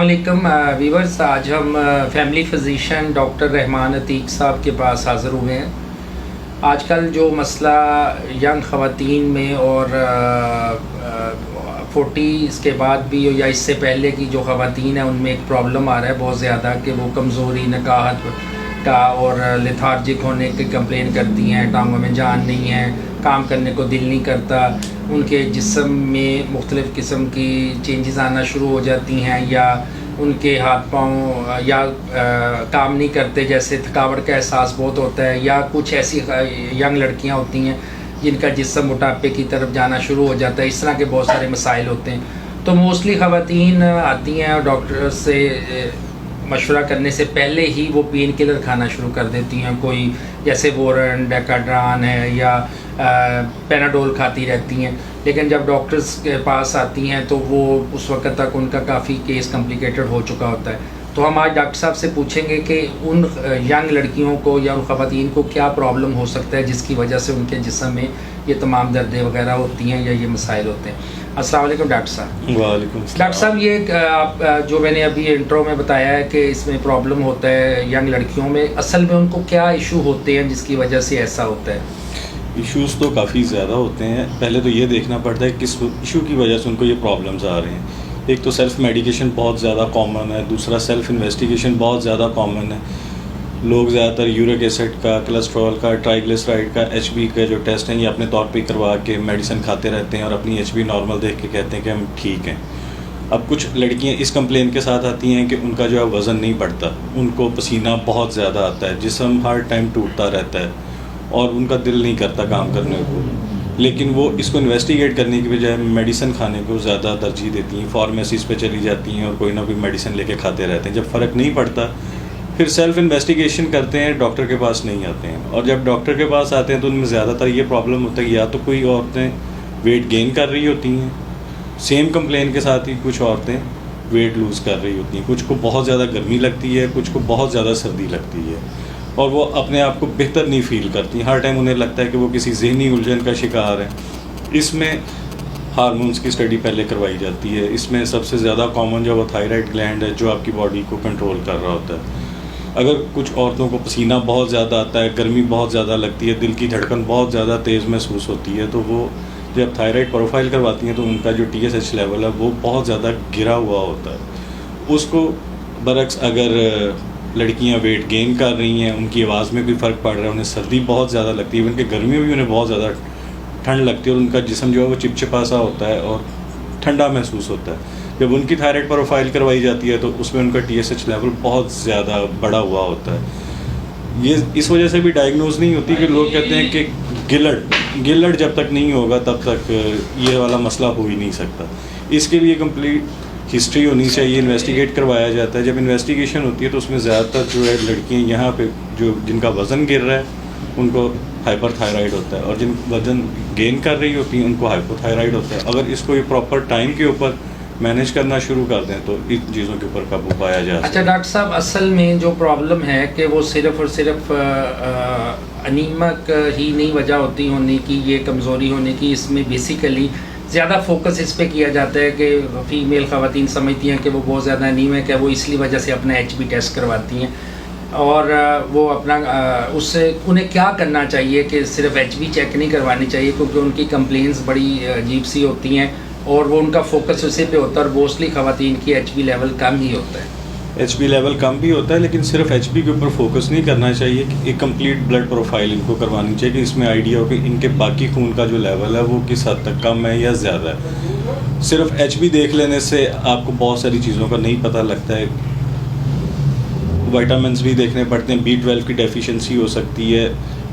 السلام علیکم ویورز، آج ہم فیملی فزیشین ڈاکٹر رحمان عتیق صاحب کے پاس حاضر ہوئے ہیں۔ آج کل جو مسئلہ ینگ خواتین میں اور 40 کے بعد بھی یا اس سے پہلے کی جو خواتین ہیں ان میں ایک پرابلم آ رہا ہے بہت زیادہ کہ وہ کمزوری، نکاہت کا اور لیتھارجک ہونے کی کمپلین کرتی ہیں، ٹانگوں میں جان نہیں ہے، کام کرنے کو دل نہیں کرتا، ان کے جسم میں مختلف قسم کی چینجز آنا شروع ہو جاتی ہیں، یا ان کے ہاتھ پاؤں یا کام نہیں کرتے، جیسے تھکاوٹ کا احساس بہت ہوتا ہے، یا کچھ ایسی ینگ لڑکیاں ہوتی ہیں جن کا جسم موٹاپے کی طرف جانا شروع ہو جاتا ہے۔ اس طرح کے بہت سارے مسائل ہوتے ہیں، تو موسٹلی خواتین آتی ہیں اور ڈاکٹر سے مشورہ کرنے سے پہلے ہی وہ پین کلر کھانا شروع کر دیتی ہیں، کوئی جیسے وورن، ڈیکاڈران ہے یا پیناڈول کھاتی رہتی ہیں، لیکن جب ڈاکٹرز کے پاس آتی ہیں تو وہ اس وقت تک ان کا کافی کیس کمپلیکیٹڈ ہو چکا ہوتا ہے۔ تو ہم آج ڈاکٹر صاحب سے پوچھیں گے کہ ان ینگ لڑکیوں کو یا ان خواتین کو کیا پرابلم ہو سکتا ہے جس کی وجہ سے ان کے جسم میں یہ تمام دردیں وغیرہ ہوتی ہیں یا یہ مسائل ہوتے ہیں۔ السلام علیکم ڈاکٹر صاحب۔ وعلیکم السلام۔ ڈاکٹر صاحب، یہ آپ جو میں نے ابھی انٹرو میں بتایا ہے کہ اس میں پرابلم ہوتا ہے ینگ لڑکیوں میں، اصل میں ان کو کیا ایشو ہوتے ہیں جس کی وجہ سے ایسا ہوتا ہے؟ ایشوز تو کافی زیادہ ہوتے ہیں۔ پہلے تو یہ دیکھنا پڑتا ہے کس ایشو کی وجہ سے ان کو یہ پرابلمز آ رہے ہیں۔ ایک تو سیلف میڈیکیشن بہت زیادہ کامن ہے، دوسرا سیلف انویسٹیگیشن بہت زیادہ کامن ہے۔ لوگ زیادہ تر یورک ایسڈ کا، کولیسٹرول کا، ٹرائیگلیسرائڈ کا، ایچ بی کا جو ٹیسٹ ہیں یہ اپنے طور پہ کروا کے میڈیسن کھاتے رہتے ہیں اور اپنی ایچ بی نارمل دیکھ کے کہتے ہیں کہ ہم ٹھیک ہیں۔ اب کچھ لڑکیاں اس کمپلین کے ساتھ آتی ہیں کہ ان کا جو ہے وزن نہیں بڑھتا، ان کو پسینہ بہت زیادہ آتا ہے، جسم ہر ٹائم ٹوٹتا رہتا ہے اور ان کا دل نہیں کرتا کام کرنے کو، لیکن وہ اس کو انویسٹیگیٹ کرنے کی بجائے میڈیسن کھانے کو زیادہ ترجیح دیتی ہیں، فارمیسیز پہ چلی جاتی ہیں اور کوئی نہ کوئی میڈیسن لے کے کھاتے رہتے ہیں۔ جب فرق نہیں پڑتا پھر سیلف انویسٹیگیشن کرتے ہیں، ڈاکٹر کے پاس نہیں آتے ہیں، اور جب ڈاکٹر کے پاس آتے ہیں تو ان میں زیادہ تر یہ پرابلم ہوتا ہے کہ یا تو کوئی عورتیں ویٹ گین کر رہی ہوتی ہیں سیم کمپلین کے ساتھ ہی، کچھ عورتیں ویٹ لوز کر رہی ہوتی ہیں، کچھ کو بہت زیادہ گرمی لگتی ہے، کچھ کو بہت زیادہ سردی لگتی ہے، اور وہ اپنے آپ کو بہتر نہیں فیل کرتی، ہر ٹائم انہیں لگتا ہے کہ وہ کسی ذہنی الجھن کا شکار ہیں۔ اس میں ہارمونز کی اسٹڈی پہلے کروائی جاتی ہے۔ اس میں سب سے زیادہ کامن جو وہ تھائرائڈ گلینڈ ہے جو آپ کی باڈی کو کنٹرول کر رہا ہوتا ہے۔ اگر کچھ عورتوں کو پسینہ بہت زیادہ آتا ہے، گرمی بہت زیادہ لگتی ہے، دل کی دھڑکن بہت زیادہ تیز محسوس ہوتی ہے، تو وہ جب تھائرائڈ پروفائل کرواتی ہیں تو ان کا جو ٹی ایس ایچ لیول ہے وہ بہت زیادہ گرا ہوا ہوتا ہے۔ اس کو برعکس اگر لڑکیاں ویٹ گین کر رہی ہیں، ان کی آواز میں کوئی فرق پڑ رہا ہے، انہیں سردی بہت زیادہ لگتی ہے، ان کے گرمی میں بھی انہیں بہت زیادہ ٹھنڈ لگتی ہے اور ان کا جسم جو ہے وہ چپچپا سا ہوتا ہے اور ٹھنڈا محسوس ہوتا ہے۔ جب ان کی تھائرائڈ پروفائل کروائی جاتی ہے تو اس میں ان کا ٹی ایس ایچ لیول بہت زیادہ بڑا ہوا ہوتا ہے۔ یہ اس وجہ سے بھی ڈائگنوز نہیں ہوتی کہ لوگ کہتے ہیں کہ گلڈ جب تک نہیں ہوگا تب تک یہ والا مسئلہ ہو ہی نہیں سکتا۔ اس کے لیے کمپلیٹ ہسٹری ہونی چاہیے، انویسٹیگیٹ کروایا جاتا ہے۔ جب انویسٹیگیشن ہوتی ہے تو اس میں زیادہ تر جو ہے لڑکیاں یہاں پہ جن کا وزن گر رہا ہے ان کو ہائپر تھائرائڈ ہوتا ہے، اور جن وزن گین کر رہی ہوتی ہیں ان کو ہائپو تھائرائڈ ہوتا ہے۔ اگر اس کو یہ پراپر ٹائم کے اوپر مینیج کرنا شروع کر دیں تو ان چیزوں کے اوپر قابو پایا جا سکتا ہے۔ اچھا ڈاکٹر صاحب، اصل میں جو پرابلم ہے کہ وہ صرف اور صرف انیمک ہی نہیں وجہ ہوتی ہونے کی، یہ کمزوری ہونے کی، اس میں بیسیکلی زیادہ فوکس اس پہ کیا جاتا ہے کہ فیمیل خواتین سمجھتی ہیں کہ وہ بہت زیادہ انیمک ہے، وہ اس لیے وجہ سے اپنا ایچ بی ٹیسٹ کرواتی ہیں، اور وہ اپنا اس سے انہیں کیا کرنا چاہیے کہ صرف ایچ بی چیک نہیں کروانی چاہیے، کیونکہ ان کی کمپلینس بڑی عجیب سی ہوتی ہیں اور وہ ان کا فوکس اسی پہ ہوتا ہے، اور موسٹلی خواتین کی ایچ بی لیول کم ہی ہوتا ہے۔ ایچ بی لیول کم بھی ہوتا ہے، لیکن صرف ایچ بی کے اوپر فوکس نہیں کرنا چاہیے، ایک کمپلیٹ بلڈ پروفائل ان کو کروانی چاہیے کہ اس میں آئیڈیا ہو کہ ان کے باقی خون کا جو لیول ہے وہ کس حد تک کم ہے یا زیادہ ہے۔ صرف ایچ بی دیکھ لینے سے آپ کو بہت ساری چیزوں کا نہیں پتہ لگتا ہے۔ وائٹامنس بھی دیکھنے پڑتے ہیں، B12 کی ڈیفیشنسی ہو سکتی ہے،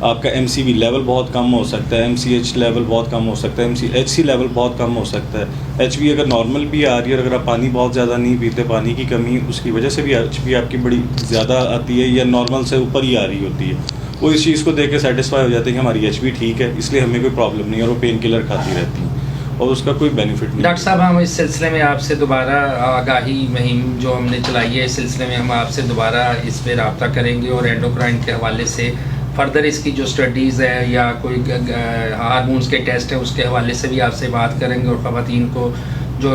آپ کا MCV لیول بہت کم ہو سکتا ہے، MCH لیول بہت کم ہو سکتا ہے، MCHC لیول بہت کم ہو سکتا ہے۔ HB اگر نارمل بھی آ رہی ہے اور اگر آپ پانی بہت زیادہ نہیں پیتے، پانی کی کمی اس کی وجہ سے بھی HB آپ کی بڑی زیادہ آتی ہے یا نارمل سے اوپر ہی آ رہی ہوتی ہے، وہ اس چیز کو دیکھ کے سیٹسفائی ہو جاتے ہیں کہ ہماری HB ٹھیک ہے، اس لیے ہمیں کوئی پرابلم نہیں ہے، اور وہ پین کلر کھاتی رہتی ہیں اور اس کا کوئی بینیفٹ نہیں۔ ڈاکٹر صاحب، ہم اس سلسلے میں آپ سے دوبارہ آگاہی مہم جو ہم نے چلائی ہے، اس سلسلے میں ہم آپ سے دوبارہ اس پہ رابطہ کریں گے، اور اینڈوکرائن کے حوالے سے فردر اس کی جو اسٹڈیز ہے یا کوئی ہارمونس کے ٹیسٹ ہے اس کے حوالے سے بھی آپ سے بات کریں گے، اور خواتین کو جو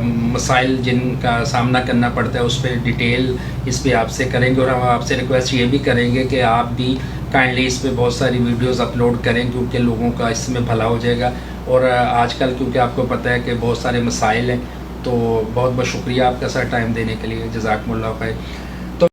مسائل جن کا سامنا کرنا پڑتا ہے اس پہ ڈیٹیل اس پہ آپ سے کریں گے، اور ہم آپ سے ریکویسٹ یہ بھی کریں گے کہ آپ بھی کائنڈلی اس پہ بہت ساری ویڈیوز اپلوڈ کریں، کیونکہ لوگوں کا اس میں بھلا ہو جائے گا. اور آج کل کیونکہ آپ کو پتہ ہے کہ بہت سارے مسائل ہیں، تو بہت بہت شکریہ آپ کا سر ٹائم دینے کے لیے. جزاکم اللہ خیر.